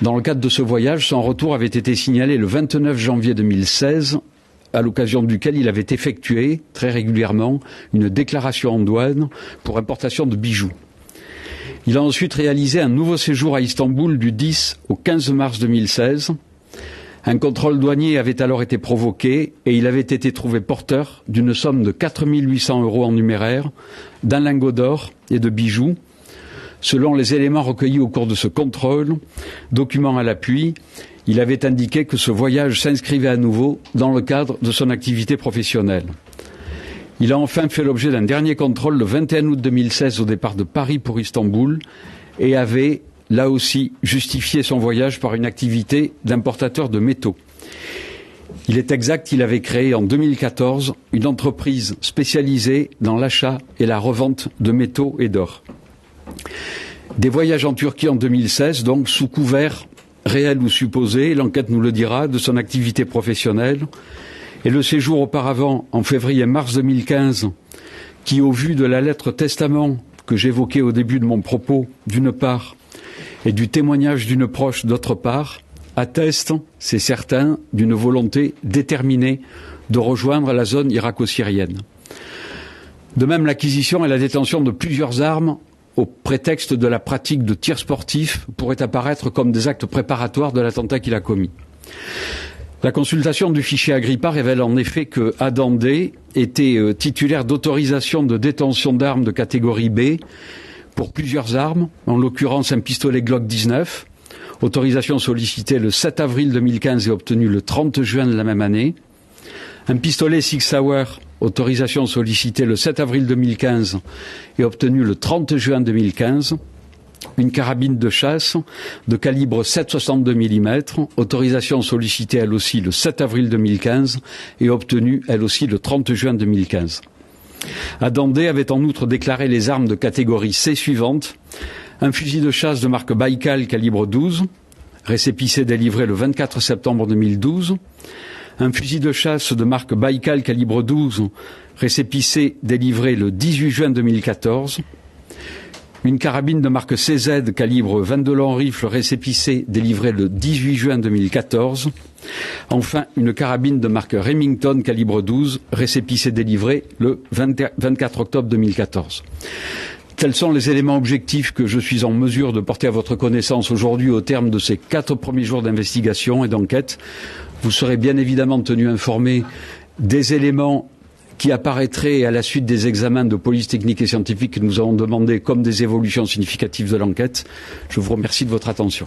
[SPEAKER 5] Dans le cadre de ce voyage, son retour avait été signalé le 29 janvier 2016, à l'occasion duquel il avait effectué, très régulièrement, une déclaration en douane pour importation de bijoux. Il a ensuite réalisé un nouveau séjour à Istanbul du 10 au 15 mars 2016. Un contrôle douanier avait alors été provoqué et il avait été trouvé porteur d'une somme de 4 800 € en numéraire, d'un lingot d'or et de bijoux. Selon les éléments recueillis au cours de ce contrôle, documents à l'appui, il avait indiqué que ce voyage s'inscrivait à nouveau dans le cadre de son activité professionnelle. Il a enfin fait l'objet d'un dernier contrôle le 21 août 2016 au départ de Paris pour Istanbul et avait, là aussi, justifié son voyage par une activité d'importateur de métaux. Il est exact qu'il avait créé en 2014 une entreprise spécialisée dans l'achat et la revente de métaux et d'or. Des voyages en Turquie en 2016, donc sous couvert réel ou supposé, l'enquête nous le dira, de son activité professionnelle, et le séjour auparavant, en février-mars 2015, qui, au vu de la lettre testament que j'évoquais au début de mon propos, d'une part, et du témoignage d'une proche, d'autre part, atteste, c'est certain, d'une volonté déterminée de rejoindre la zone irako-syrienne. De même, l'acquisition et la détention de plusieurs armes au prétexte de la pratique de tirs sportifs pourrait apparaître comme des actes préparatoires de l'attentat qu'il a commis. La consultation du fichier Agrippa révèle en effet que Adandé était titulaire d'autorisation de détention d'armes de catégorie B pour plusieurs armes, en l'occurrence un pistolet Glock 19, autorisation sollicitée le 7 avril 2015 et obtenue le 30 juin de la même année, un pistolet Sig Sauer, autorisation sollicitée le 7 avril 2015 et obtenue le 30 juin 2015, une carabine de chasse de calibre 7,62 mm, autorisation sollicitée elle aussi le 7 avril 2015 et obtenue elle aussi le 30 juin 2015. Adandé avait en outre déclaré les armes de catégorie C suivantes: un fusil de chasse de marque Baïkal calibre 12, récépissé délivré le 24 septembre 2012, un fusil de chasse de marque Baïkal calibre 12, récépissé délivré le 18 juin 2014, une carabine de marque CZ calibre 22 long rifle récépissé délivré le 18 juin 2014, enfin une carabine de marque Remington calibre 12 récépissé délivré le 24 octobre 2014. Tels sont les éléments objectifs que je suis en mesure de porter à votre connaissance aujourd'hui au terme de ces 4 premiers jours d'investigation et d'enquête. Vous serez bien évidemment tenu informé des éléments qui apparaîtraient à la suite des examens de police technique et scientifique que nous avons demandés comme des évolutions significatives de l'enquête. Je vous remercie de votre attention.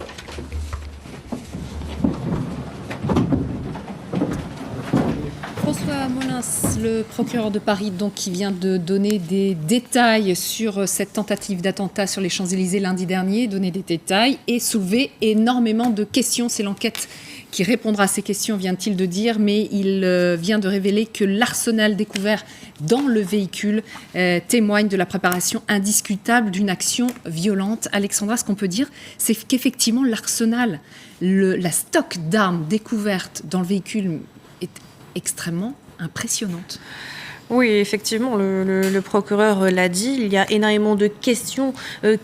[SPEAKER 1] François Molins, le procureur de Paris, donc, qui vient de donner des détails sur cette tentative d'attentat sur les Champs-Élysées lundi dernier, donner des détails et soulever énormément de questions. C'est l'enquête qui répondra à ces questions, vient-il de dire, mais il vient de révéler que l'arsenal découvert dans le véhicule témoigne de la préparation indiscutable d'une action violente. Alexandra, ce qu'on peut dire, c'est qu'effectivement l'arsenal, la stock d'armes découverte dans le véhicule est extrêmement impressionnante.
[SPEAKER 2] Oui, effectivement, le procureur l'a dit, il y a énormément de questions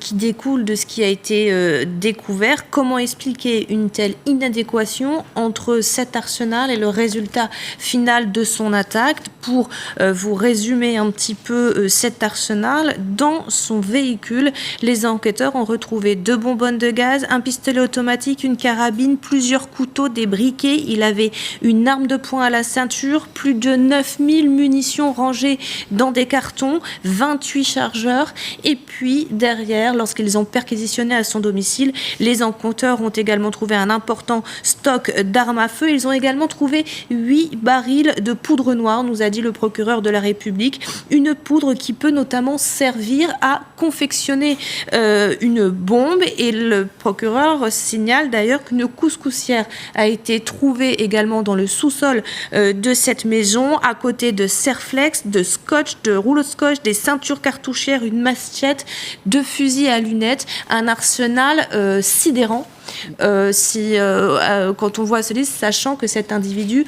[SPEAKER 2] qui découlent de ce qui a été découvert. Comment expliquer une telle inadéquation entre cet arsenal et le résultat final de son attaque? Pour vous résumer un petit peu cet arsenal, dans son véhicule, les enquêteurs ont retrouvé 2 bonbonnes de gaz, un pistolet automatique, une carabine, plusieurs couteaux, des briquets. Il avait une arme de poing à la ceinture, plus de 9000 munitions rangés dans des cartons, 28 chargeurs. Et puis derrière, lorsqu'ils ont perquisitionné à son domicile, les enquêteurs ont également trouvé un important stock d'armes à feu. Ils ont également trouvé 8 barils de poudre noire, nous a dit le procureur de la République. Une poudre qui peut notamment servir à confectionner une bombe. Et le procureur signale d'ailleurs qu'une couscoussière a été trouvée également dans le sous-sol de cette maison, à côté de serflex, de scotch, de rouleaux de scotch, des ceintures cartouchières, une machette, 2 fusils à lunettes, un arsenal sidérant. Quand on voit ce liste, sachant que cet individu,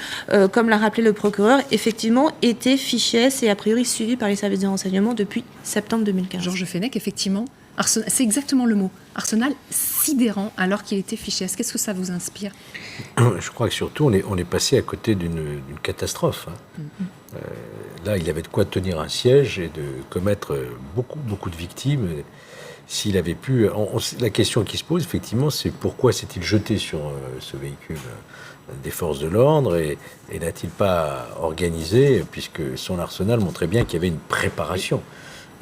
[SPEAKER 2] comme l'a rappelé le procureur, effectivement était fiché S et a priori suivi par les services de renseignement depuis septembre 2015.
[SPEAKER 1] Georges Fenech, effectivement, c'est exactement le mot. Arsenal sidérant alors qu'il était fiché S. Qu'est-ce que ça vous inspire?
[SPEAKER 4] Je crois que surtout on est passé à côté d'une catastrophe. Là, il avait de quoi tenir un siège et de commettre beaucoup de victimes. S'il avait pu... la question qui se pose, effectivement, c'est pourquoi s'est-il jeté sur ce véhicule des forces de l'ordre et n'a-t-il pas organisé, puisque son arsenal montrait bien qu'il y avait une préparation.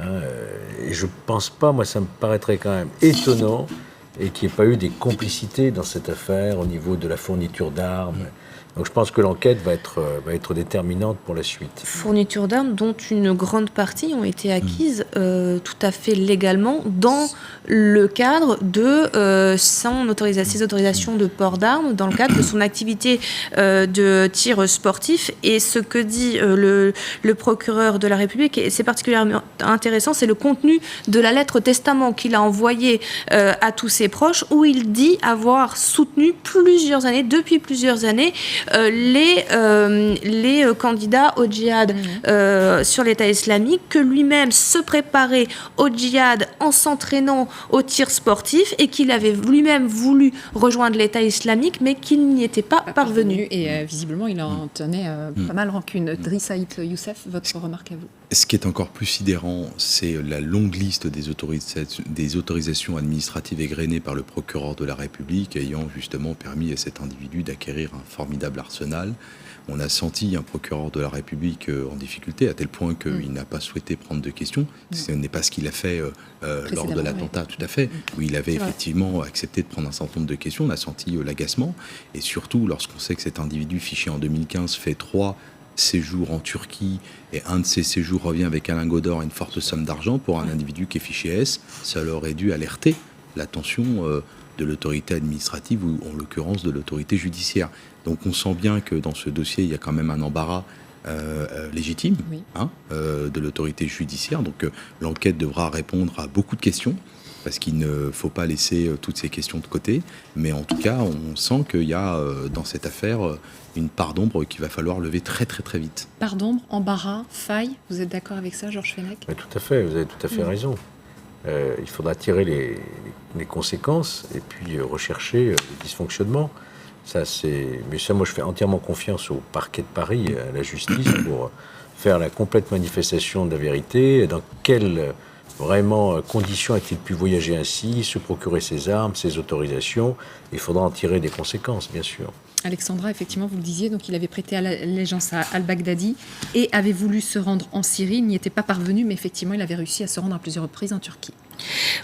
[SPEAKER 4] Et je pense pas, moi ça me paraîtrait quand même étonnant et qu'il n'y ait pas eu des complicités dans cette affaire au niveau de la fourniture d'armes. Donc je pense que l'enquête va être déterminante pour la suite.
[SPEAKER 2] Fourniture d'armes dont une grande partie ont été acquises tout à fait légalement dans le cadre de ses autorisations de port d'armes, dans le cadre de son activité de tir sportif. Et ce que dit le procureur de la République, et c'est particulièrement intéressant, c'est le contenu de la lettre testament qu'il a envoyée à tous ses proches, où il dit avoir soutenu depuis plusieurs années, les candidats au djihad sur l'État islamique, que lui-même se préparait au djihad en s'entraînant au tir sportif et qu'il avait lui-même voulu rejoindre l'État islamique mais qu'il n'y était pas parvenu.
[SPEAKER 1] Et visiblement, il en tenait pas mal rancune. Driss Saïd Youssef, votre remarque à vous?
[SPEAKER 3] Ce qui est encore plus sidérant, c'est la longue liste des autorisations administratives égrenées par le procureur de la République ayant justement permis à cet individu d'acquérir un formidable arsenal. On a senti un procureur de la République en difficulté, à tel point qu'il n'a pas souhaité prendre de questions. Ce n'est pas ce qu'il a fait lors de l'attentat, tout à fait, où il avait effectivement accepté de prendre un certain nombre de questions. On a senti l'agacement. Et surtout, lorsqu'on sait que cet individu fiché en 2015 fait 3 séjours en Turquie, et un de ces séjours revient avec un lingot d'or et une forte somme d'argent pour un individu qui est fiché S, ça aurait dû alerter l'attention de l'autorité administrative ou en l'occurrence de l'autorité judiciaire. Donc on sent bien que dans ce dossier, il y a quand même un embarras légitime de l'autorité judiciaire. Donc l'enquête devra répondre à beaucoup de questions, parce qu'il ne faut pas laisser toutes ces questions de côté. Mais en tout cas, on sent qu'il y a dans cette affaire une part d'ombre qu'il va falloir lever très très très vite.
[SPEAKER 1] Part d'ombre, embarras, faille, vous êtes d'accord avec ça, Georges Fenech?
[SPEAKER 4] Mais tout à fait, vous avez tout à fait raison. Il faudra tirer les conséquences et puis rechercher les dysfonctionnements. Mais ça, moi, je fais entièrement confiance au parquet de Paris, à la justice, pour faire la complète manifestation de la vérité. Dans quelles conditions a-t-il pu voyager ainsi, se procurer ses armes, ses autorisations? Il faudra en tirer des conséquences, bien sûr.
[SPEAKER 1] Alexandra, effectivement, vous le disiez, donc il avait prêté allégeance à al-Baghdadi et avait voulu se rendre en Syrie. Il n'y était pas parvenu, mais effectivement, il avait réussi à se rendre à plusieurs reprises en Turquie.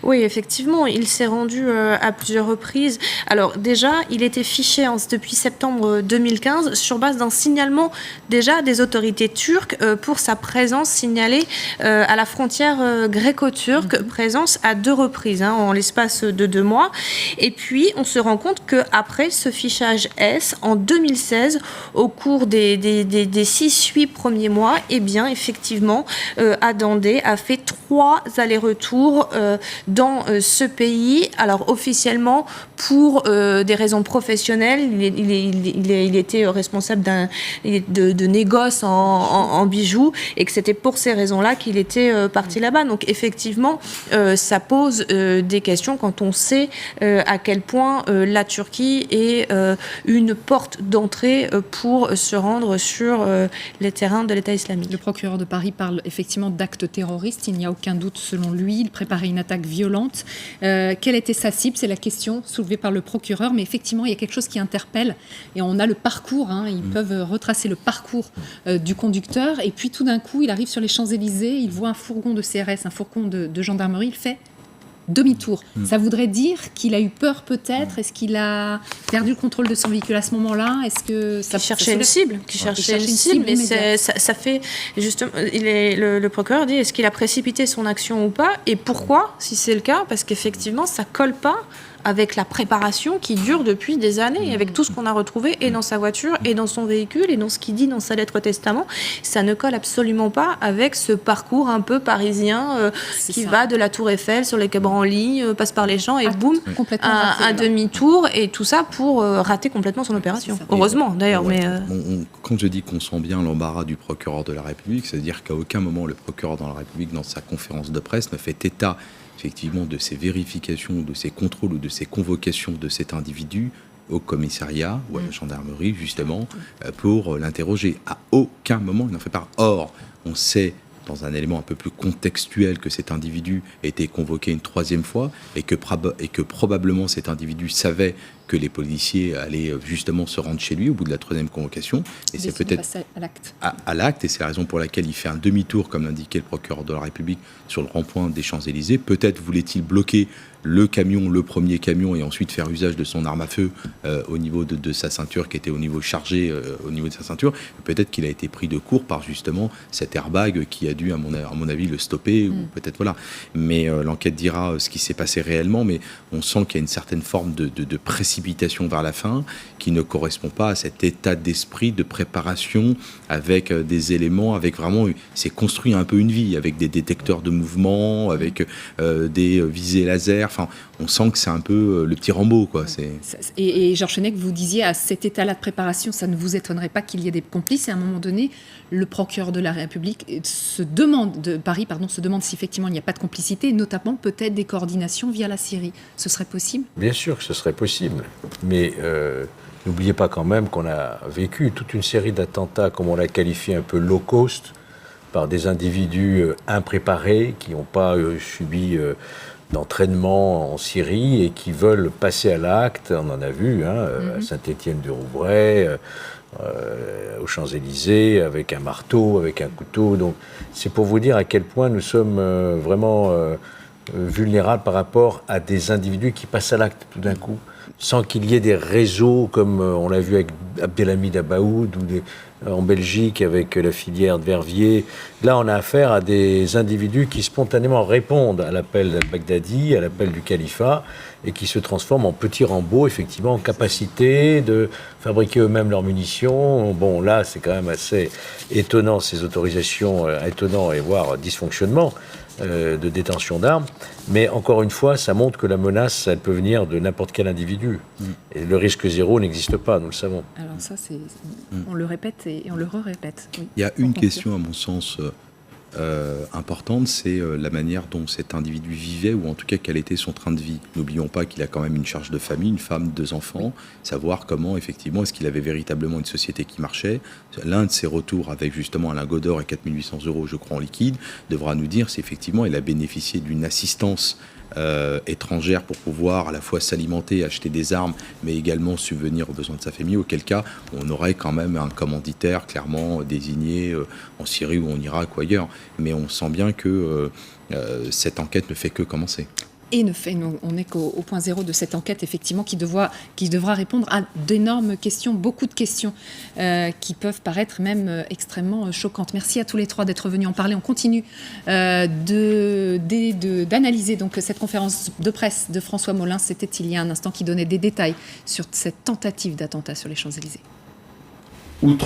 [SPEAKER 2] Oui, effectivement, il s'est rendu à plusieurs reprises. Alors déjà, il était fiché depuis septembre 2015 sur base d'un signalement déjà des autorités turques pour sa présence signalée à la frontière gréco-turque, présence à 2 reprises en l'espace de 2 mois. Et puis, on se rend compte qu'après ce fichage S, en 2016, au cours des 6-8 premiers mois, eh bien, effectivement, Adandé a fait 3 allers-retours dans ce pays. Alors officiellement pour des raisons professionnelles, il était responsable de négoce en bijoux et que c'était pour ces raisons-là qu'il était parti là-bas. Donc effectivement, ça pose des questions quand on sait à quel point la Turquie est une porte d'entrée pour se rendre sur les terrains de l'État islamique.
[SPEAKER 1] Le procureur de Paris parle effectivement d'actes terroristes. Il n'y a aucun doute selon lui. Il préparait une attaque violente. Quelle était sa cible? C'est la question soulevée par le procureur. Mais effectivement, il y a quelque chose qui interpelle. Et on a le parcours. Ils peuvent retracer le parcours du conducteur. Et puis tout d'un coup, il arrive sur les Champs-Élysées. Il voit un fourgon de CRS, un fourgon de gendarmerie. Il fait demi-tour. Ça voudrait dire qu'il a eu peur peut-être? Est-ce qu'il a perdu le contrôle de son véhicule à ce moment-là? Est-ce que ça
[SPEAKER 2] cherchait une cible? Qui cherchait une cible, mais ça fait justement. Le procureur dit est-ce qu'il a précipité son action ou pas? Et pourquoi, si c'est le cas? Parce qu'effectivement, ça colle pas avec la préparation qui dure depuis des années, avec tout ce qu'on a retrouvé et dans sa voiture, et dans son véhicule, et dans ce qu'il dit dans sa lettre testament. Ça ne colle absolument pas avec ce parcours un peu parisien qui va de la Tour Eiffel sur les quais Branly, passe par les Champs et boum, un demi-tour, et tout ça pour rater complètement son opération. Heureusement d'ailleurs.
[SPEAKER 3] Quand je dis qu'on sent bien l'embarras du procureur de la République, c'est-à-dire qu'à aucun moment le procureur de la République, dans sa conférence de presse, ne fait état effectivement de ces vérifications, de ces contrôles ou de ces convocations de cet individu au commissariat ou à la gendarmerie, justement, pour l'interroger. À aucun moment, il n'en fait part. Or, on sait, dans un élément un peu plus contextuel, que cet individu a été convoqué une 3e fois et que probablement cet individu savait que les policiers allaient justement se rendre chez lui au bout de la 3e convocation. Et c'est peut-être à l'acte, et c'est la raison pour laquelle il fait un demi-tour, comme l'indiquait le procureur de la République, sur le rond-point des Champs-Élysées. Peut-être voulait-il bloquer le camion, le premier camion, et ensuite faire usage de son arme à feu au niveau de sa ceinture, qui était au niveau chargé au niveau de sa ceinture. Peut-être qu'il a été pris de court par justement cet airbag qui a dû, à mon avis, le stopper, ou peut-être voilà. Mais l'enquête dira ce qui s'est passé réellement, mais on sent qu'il y a une certaine forme de précipitation vers la fin qui ne correspond pas à cet état d'esprit de préparation avec des éléments, avec vraiment, c'est construit un peu une vie, avec des détecteurs de mouvement, avec des visées laser. Enfin, on sent que c'est un peu le petit Rambo, quoi.
[SPEAKER 1] Et Georges Fenech, vous disiez à cet état-là de préparation, ça ne vous étonnerait pas qu'il y ait des complices. Et à un moment donné, le procureur de la République se demande si effectivement il n'y a pas de complicité, notamment peut-être des coordinations via la Syrie. Ce serait possible?
[SPEAKER 4] Bien sûr que ce serait possible, mais n'oubliez pas quand même qu'on a vécu toute une série d'attentats, comme on l'a qualifié, un peu low cost, par des individus impréparés qui n'ont pas subi d'entraînement en Syrie et qui veulent passer à l'acte. On en a vu à Saint-Étienne-du-Rouvray, aux Champs-Élysées, avec un marteau, avec un couteau. Donc c'est pour vous dire à quel point nous sommes vraiment vulnérables par rapport à des individus qui passent à l'acte tout d'un coup, sans qu'il y ait des réseaux comme on l'a vu avec Abdelhamid Abaoud ou en Belgique avec la filière de Verviers. Là, on a affaire à des individus qui spontanément répondent à l'appel d'Al-Baghdadi, à l'appel du califat, et qui se transforment en petits Rambo, effectivement, en capacité de fabriquer eux-mêmes leurs munitions. Bon, là, c'est quand même assez étonnant, ces autorisations, étonnant et voire dysfonctionnement de détention d'armes. Mais encore une fois, ça montre que la menace, elle peut venir de n'importe quel individu. Et le risque zéro n'existe pas, nous le savons.
[SPEAKER 1] Alors ça, on le répète et on le re-répète. Oui.
[SPEAKER 3] Il y a une question, à mon sens, importante, c'est la manière dont cet individu vivait, ou en tout cas quel était son train de vie. N'oublions pas qu'il a quand même une charge de famille, une femme, 2 enfants, savoir comment, effectivement, est-ce qu'il avait véritablement une société qui marchait. L'un de ses retours avec justement un lingot d'or et 4 800 €, je crois, en liquide, devra nous dire si effectivement il a bénéficié d'une assistance étrangères pour pouvoir à la fois s'alimenter, acheter des armes, mais également subvenir aux besoins de sa famille, auquel cas on aurait quand même un commanditaire clairement désigné en Syrie ou en Irak ou ailleurs. Mais on sent bien que cette enquête ne fait que commencer.
[SPEAKER 1] Et on n'est qu'au point zéro de cette enquête, effectivement, qui devra répondre à d'énormes questions, beaucoup de questions qui peuvent paraître même extrêmement choquantes. Merci à tous les trois d'être venus en parler. On continue d'analyser donc cette conférence de presse de François Molins. C'était il y a un instant, qui donnait des détails sur cette tentative d'attentat sur les Champs-Élysées.